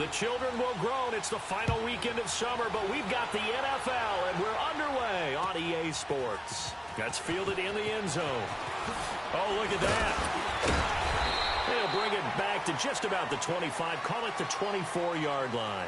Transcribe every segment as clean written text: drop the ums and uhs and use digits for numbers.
The children will groan. It's the final weekend of summer, but we've got the NFL, and we're underway on EA Sports. That's fielded in the end zone. Oh, look at that. They'll bring it back to just about the 25. Call it the 24-yard line.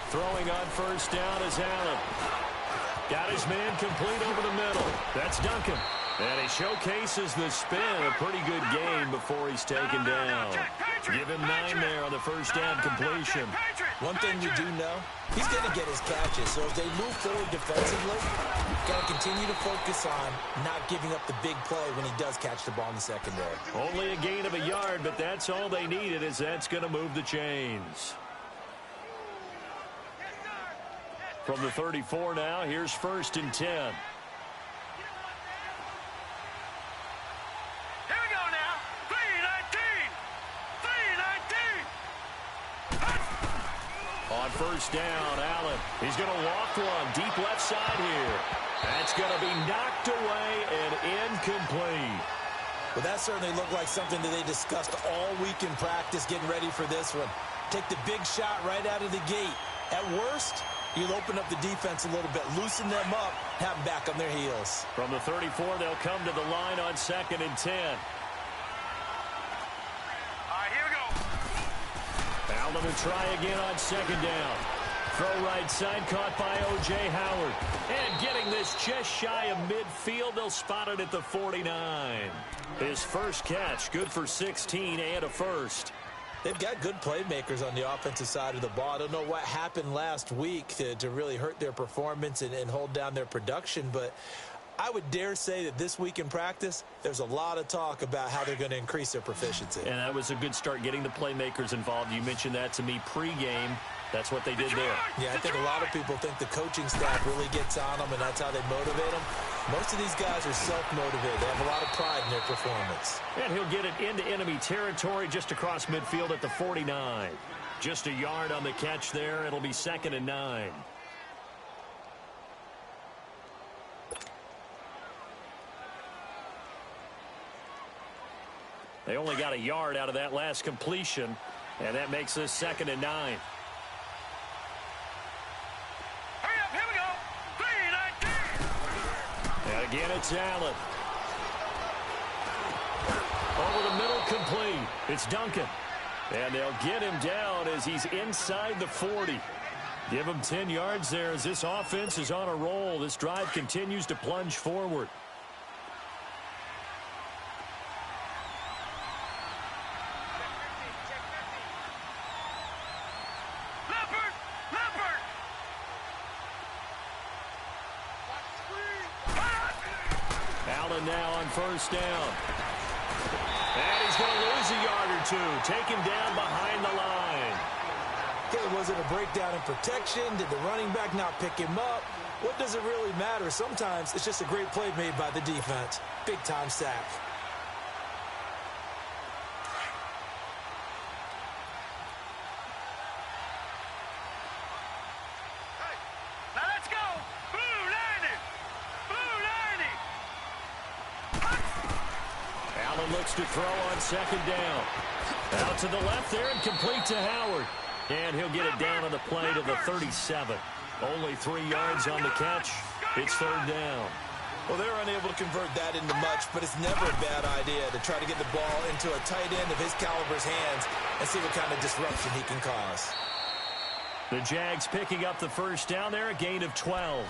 Throwing on first down is Allen. Got his man complete over the middle. That's Duncan. And he showcases the spin. A pretty good game before he's taken down. Give him 9 there on the first down completion. One thing we do know, he's going to get his catches. So if they move forward defensively, got to continue to focus on not giving up the big play when he does catch the ball in the secondary. Only a gain of a yard, but that's all they needed, as that's going to move the chains. From the 34 now, here's 1st and 10. Here we go now. 3-19. On first down, Allen. He's going to walk one deep left side here. That's going to be knocked away and incomplete. Well, that certainly looked like something that they discussed all week in practice, getting ready for this one. Take the big shot right out of the gate. At worst, you'll open up the defense a little bit, loosen them up, have them back on their heels. From the 34, they'll come to the line on 2nd and 10. All right, here we go. Allen to try again on 2nd down. Throw right side, caught by O.J. Howard. And getting this just shy of midfield, they'll spot it at the 49. His first catch, good for 16 and a first. They've got good playmakers on the offensive side of the ball. I don't know what happened last week to really hurt their performance and hold down their production, but I would dare say that this week in practice, there's a lot of talk about how they're going to increase their proficiency. And that was a good start, getting the playmakers involved. You mentioned that to me pregame. That's what they did there. Yeah, I think a lot of people think the coaching staff really gets on them, and that's how they motivate them. Most of these guys are self-motivated. They have a lot of pride in their performance. And he'll get it into enemy territory just across midfield at the 49. Just a yard on the catch there. It'll be 2nd and 9. They only got a yard out of that last completion, and that makes this 2nd and 9. Again, it's Allen. Over the middle, complete. It's Duncan. And they'll get him down as he's inside the 40. Give him 10 yards there as this offense is on a roll. This drive continues to plunge forward. Now on first down. And he's going to lose a yard or two. Take him down behind the line. Okay, was it a breakdown in protection? Did the running back not pick him up? What does it really matter? Sometimes it's just a great play made by the defense. Big-time sack. Looks to throw on 2nd down. Out to the left there and complete to Howard. And he'll get it down on the play to the 37. Only 3 yards on the catch. It's 3rd down. Well, they're unable to convert that into much, but it's never a bad idea to try to get the ball into a tight end of his caliber's hands and see what kind of disruption he can cause. The Jags picking up the first down there, a gain of 12.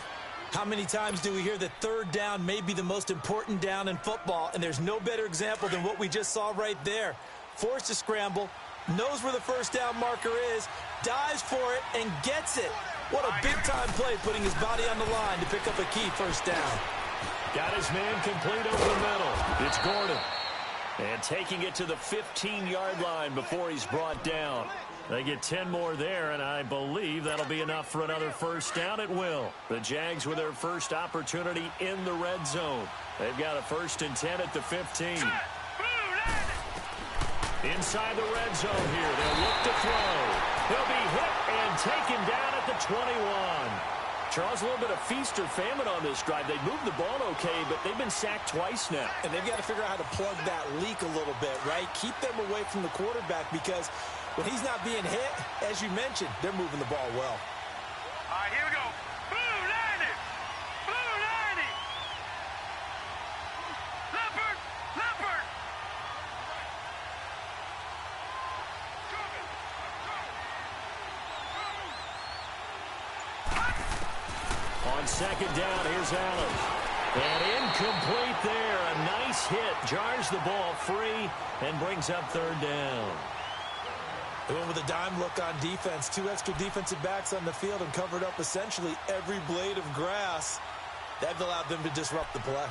How many times do we hear that 3rd down may be the most important down in football, and there's no better example than what we just saw right there. Forced to scramble, knows where the first down marker is, dives for it, and gets it. What a big-time play, putting his body on the line to pick up a key first down. Got his man complete over the middle. It's Gordon. And taking it to the 15-yard line before he's brought down. They get 10 more there, and I believe that'll be enough for another first down. It will. The Jags with their first opportunity in the red zone. They've got a 1st and 10 at the 15. Inside the red zone here. They'll look to throw. He'll be hit and taken down at the 21. Charles, a little bit of feast or famine on this drive. They moved the ball okay, but they've been sacked twice now. And they've got to figure out how to plug that leak a little bit, right? Keep them away from the quarterback because when he's not being hit, as you mentioned, they're moving the ball well. All right, here we go. Blue 90. Blue 90. Leopard. Leopard. On 2nd down, here's Allen. And incomplete there. A nice hit. Jars the ball free and brings up 3rd down. They went with a dime look on defense. 2 extra defensive backs on the field and covered up essentially every blade of grass. That allowed them to disrupt the play.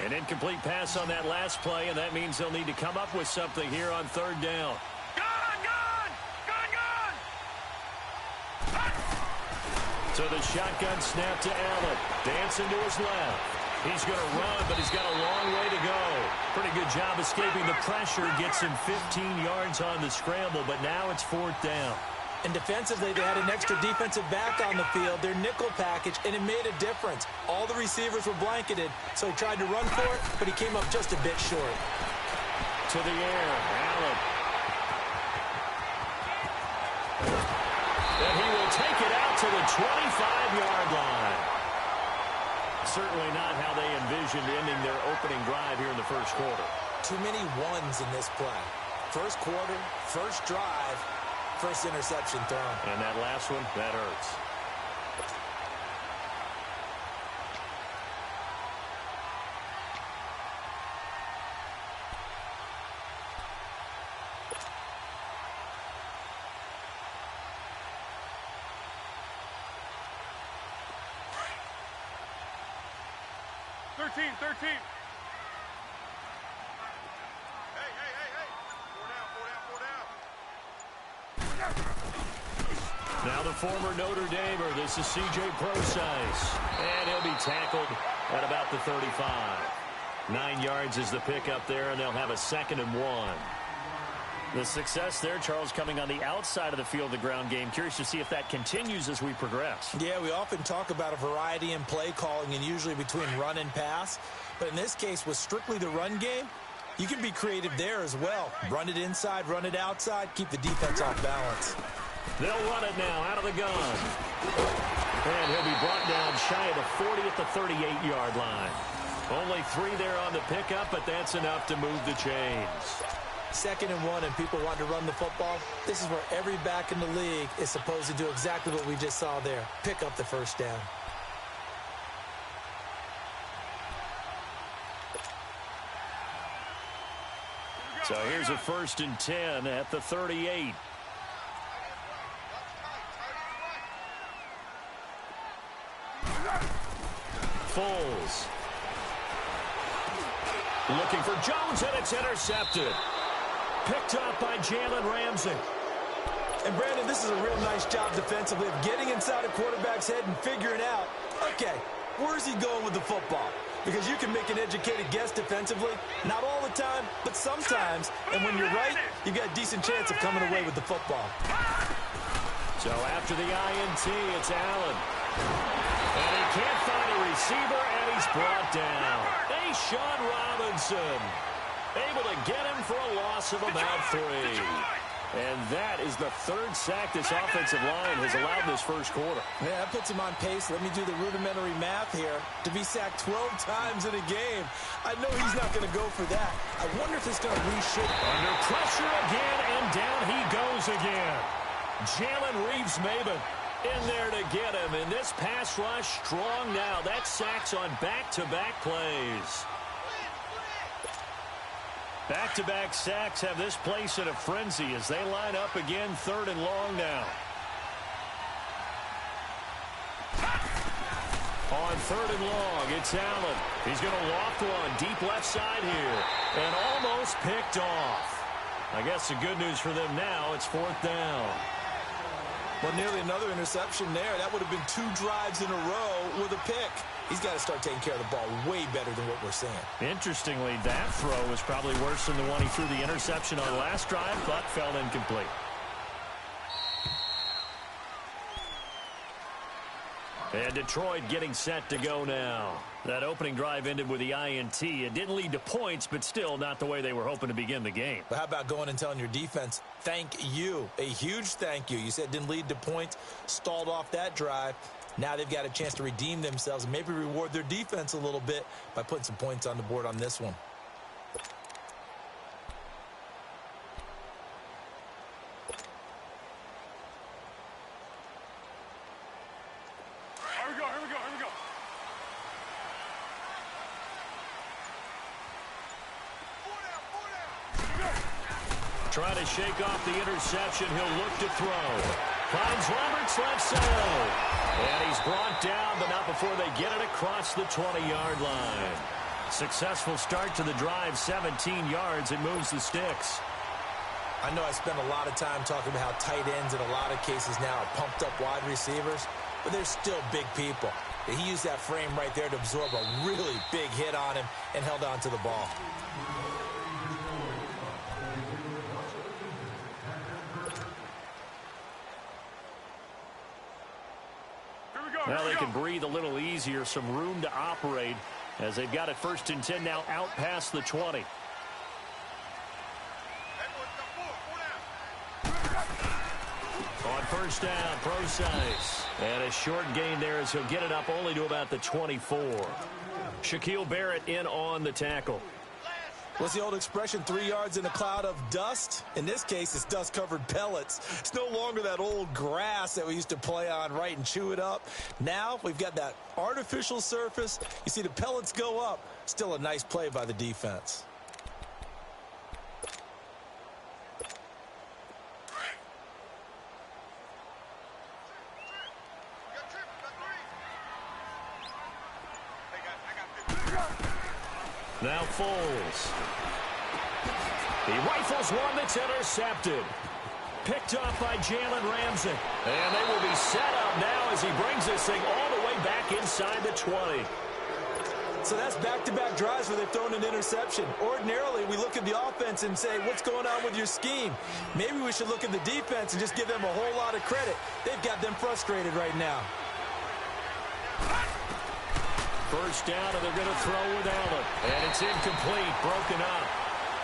An incomplete pass on that last play, and that means they'll need to come up with something here on 3rd down. So the shotgun snap to Allen. Dancing to his left. He's going to run, but he's got a long way to go. Pretty good job escaping the pressure. Gets him 15 yards on the scramble, but now it's 4th down. And defensively, they had an extra defensive back on the field, their nickel package, and it made a difference. All the receivers were blanketed, so he tried to run for it, but he came up just a bit short. To the air, Allen. And he will take it out to the 25-yard line. Certainly not how they envisioned ending their opening drive here in the 1st quarter. Too many ones in this play. 1st quarter, 1st drive, 1st interception thrown. And that last one, that hurts. Thirteen. Hey. 4 down. Now the former Notre Damer, this is C.J. Procise. And he'll be tackled at about the 35. 9 yards is the pickup there, and they'll have a 2nd and 1. The success there, Charles, coming on the outside of the field, the ground game. Curious to see if that continues as we progress. Yeah, we often talk about a variety in play calling and usually between run and pass. But in this case, with strictly the run game, you can be creative there as well. Run it inside, run it outside, keep the defense off balance. They'll run it now out of the gun. And he'll be brought down shy of the 40 at the 38-yard line. Only 3 there on the pickup, but that's enough to move the chains. 2nd and 1 and people want to run the football. This is where every back in the league is supposed to do exactly what we just saw there. Pick up the 1st down. So here's a 1st and 10 at the 38. Foles. Looking for Jones, and it's intercepted. Picked up by Jalen Ramsey. And, Brandon, this is a real nice job defensively of getting inside a quarterback's head and figuring out, okay, where's he going with the football? Because you can make an educated guess defensively. Not all the time, but sometimes. And when you're right, you've got a decent chance of coming away with the football. So after the INT, it's Allen. And he can't find a receiver, and he's brought down. Sean Robinson able to get him for a loss of about 3. And that is the 3rd sack this offensive line has allowed this 1st quarter. Yeah, that puts him on pace. Let me do the rudimentary math here. To be sacked 12 times in a game, I know he's not going to go for that. I wonder if it's going to reshape. Under pressure again, and down he goes again. Jalen Reeves-Maybin in there to get him. And this pass rush strong now. That sacks on back-to-back plays. Back-to-back sacks have this place in a frenzy as they line up again 3rd and long now. On 3rd and long, it's Allen. He's going to loft one deep left side here. And almost picked off. I guess the good news for them now, it's 4th down. Well, nearly another interception there. That would have been 2 drives in a row with a pick. He's got to start taking care of the ball way better than what we're seeing. Interestingly, that throw was probably worse than the one he threw the interception on last drive, but fell incomplete. And Detroit getting set to go now. That opening drive ended with the INT. It didn't lead to points, but still not the way they were hoping to begin the game. But how about going and telling your defense, thank you, a huge thank you. You said it didn't lead to points, stalled off that drive. Now they've got a chance to redeem themselves and maybe reward their defense a little bit by putting some points on the board on this one. Trying to shake off the interception. He'll look to throw. Finds Roberts left side. And he's brought down, but not before they get it across the 20-yard line. Successful start to the drive, 17 yards. It moves the sticks. I know I spend a lot of time talking about how tight ends in a lot of cases now are pumped up wide receivers, but they're still big people. He used that frame right there to absorb a really big hit on him and held on to the ball. Now they can breathe a little easier, some room to operate as they've got it 1st and 10 now out past the 20. On 1st down, Procise. And a short gain there as he'll get it up only to about the 24. Shaquille Barrett in on the tackle. What's the old expression, 3 yards in a cloud of dust? In this case, it's dust-covered pellets. It's no longer that old grass that we used to play on, right, and chew it up. Now we've got that artificial surface. You see the pellets go up. Still a nice play by the defense. Now Foles. He rifles one that's intercepted. Picked off by Jalen Ramsey. And they will be set up now as he brings this thing all the way back inside the 20. So that's back-to-back drives where they've thrown an interception. Ordinarily, we look at the offense and say, what's going on with your scheme? Maybe we should look at the defense and just give them a whole lot of credit. They've got them frustrated right now. 1st down, and they're going to throw with Allen. And it's incomplete, broken up.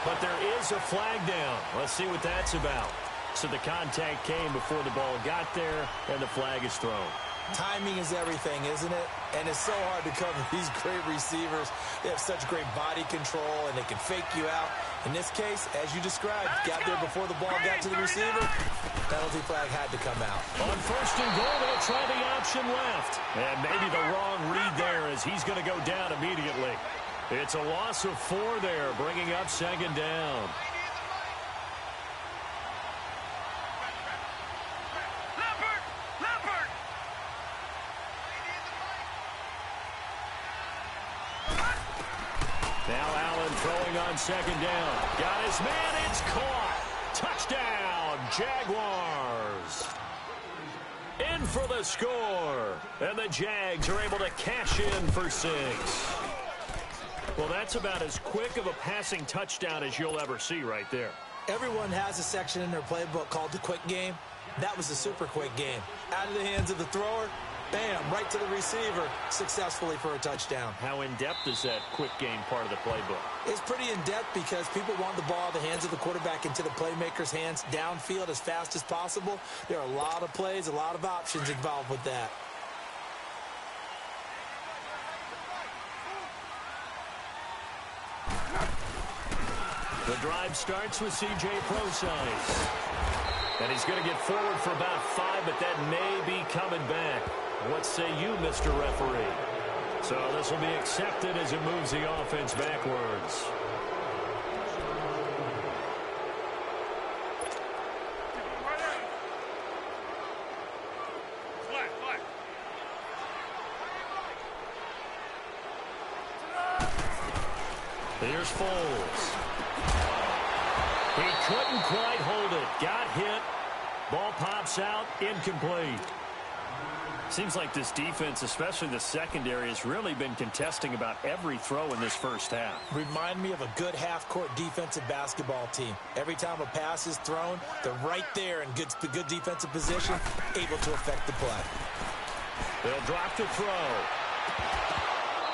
But there is a flag down. Let's see what that's about. So the contact came before the ball got there, and the flag is thrown. Timing is everything, isn't it? And it's so hard to cover these great receivers. They have such great body control, and they can fake you out. In this case, as you described, got there before the ball got to the receiver. Penalty flag had to come out. On 1st and goal, they'll try the option left. And maybe the wrong read there as he's going to go down immediately. It's a loss of 4 there, bringing up 2nd down. Now Allen throwing on 2nd down. Got his man, it's caught. Touchdown, Jaguars. In for the score. And the Jags are able to cash in for 6. Well, that's about as quick of a passing touchdown as you'll ever see right there. Everyone has a section in their playbook called the quick game. That was a super quick game. Out of the hands of the thrower, bam, right to the receiver, successfully for a touchdown. How in-depth is that quick game part of the playbook? It's pretty in-depth because people want the ball out of the hands of the quarterback into the playmaker's hands downfield as fast as possible. There are a lot of plays, a lot of options involved with that. The drive starts with C.J. Procise. And he's going to get forward for about 5, but that may be coming back. What say you, Mr. Referee? So this will be accepted as it moves the offense backwards. Here's Foles. He couldn't quite hold it. Got hit. Ball pops out. Incomplete. Seems like this defense, especially the secondary, has really been contesting about every throw in this first half. Remind me of a good half-court defensive basketball team. Every time a pass is thrown, they're right there in good defensive position, able to affect the play. They'll drop the throw.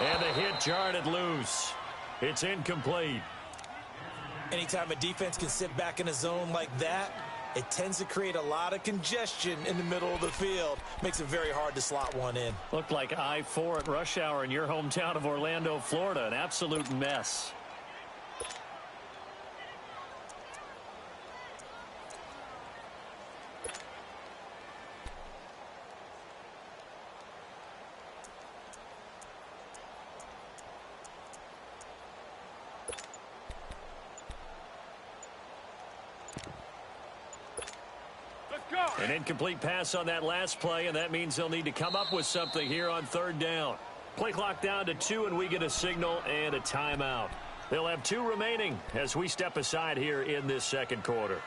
And the hit jarred it loose. It's incomplete. Anytime a defense can sit back in a zone like that, it tends to create a lot of congestion in the middle of the field. Makes it very hard to slot one in. Looked like I-4 at rush hour in your hometown of Orlando, Florida. An absolute mess. An incomplete pass on that last play, and that means they'll need to come up with something here on third down. Play clock down to 2, and we get a signal and a timeout. They'll have 2 remaining as we step aside here in this second quarter.